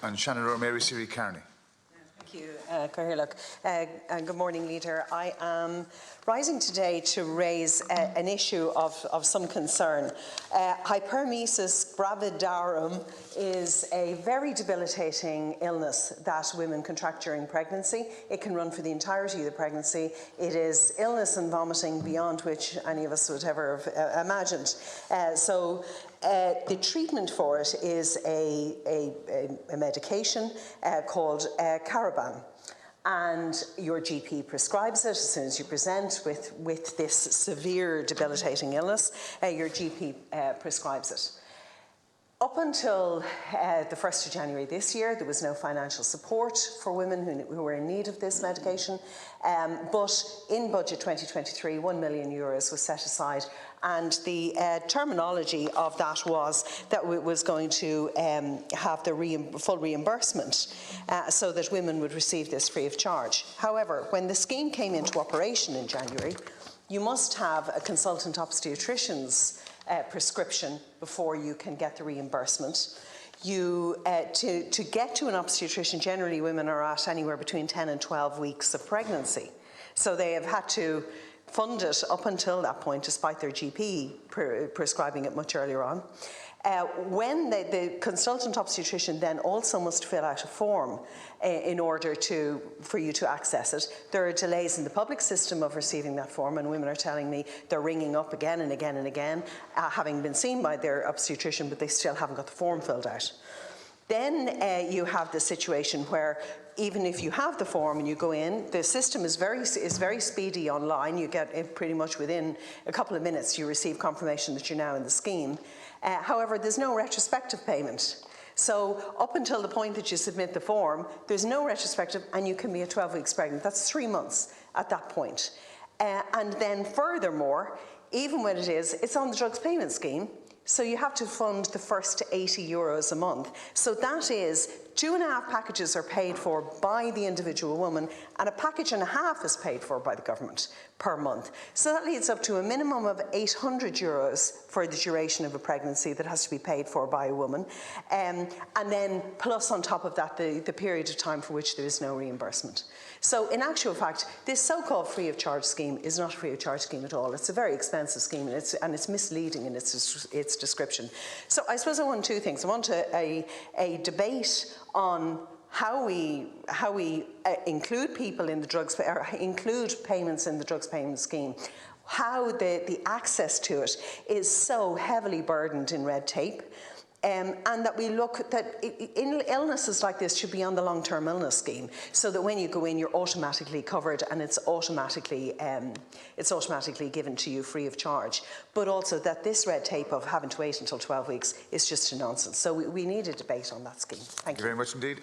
And Shannon Rowe, Mary Siri Carney. Thank you, Cathaoirleach. And good morning, Leader. I am rising today to raise an issue of some concern. Hyperemesis gravidarum is a very debilitating illness that women contract during pregnancy. It can run for the entirety of the pregnancy. It is illness and vomiting beyond which any of us would ever have imagined. The treatment for it is a medication called Cariban, and your GP prescribes it as soon as you present with this severe debilitating illness. Your GP prescribes it. Up until the 1st of January this year, there was no financial support for women who were in need of this medication, but in budget 2023, €1 million was set aside, and the terminology of that was that it was going to have the full reimbursement so that women would receive this free of charge. However, when the scheme came into operation in January, you must have a consultant obstetrician's prescription before you can get the reimbursement. To get to an obstetrician, generally women are at anywhere between 10 and 12 weeks of pregnancy. So they have had to fund it up until that point, despite their GP prescribing it much earlier on. When the consultant obstetrician then also must fill out a form in order for you to access it. There are delays in the public system of receiving that form, and women are telling me they're ringing up again and again and again, having been seen by their obstetrician, but they still haven't got the form filled out. Then you have the situation where even if you have the form and you go in, the system is very speedy online. You get it pretty much within a couple of minutes. You receive confirmation that you're now in the scheme. However, there's no retrospective payment. So up until the point that you submit the form, there's no retrospective, and you can be at 12 weeks pregnant. That's 3 months at that point. And then furthermore, even when it's on the drugs payment scheme, so you have to fund the first €80 a month. So that is 2.5 packages are paid for by the individual woman, and 1.5 packages is paid for by the government per month. So that leads up to a minimum of €800 for the duration of a pregnancy that has to be paid for by a woman. And then plus on top of that, the period of time for which there is no reimbursement. So in actual fact, this so-called free of charge scheme is not a free of charge scheme at all. It's a very expensive scheme, and it's misleading in its description. So I suppose I want two things. I want a debate on how we include people in the drugs, or include payments in the drugs payment scheme. How the access to it is so heavily burdened in red tape. And that we look that illnesses like this should be on the long-term illness scheme, so that when you go in, you're automatically covered, and it's automatically given to you free of charge. But also that this red tape of having to wait until 12 weeks is just a nonsense. So we need a debate on that scheme. Thank you very much indeed.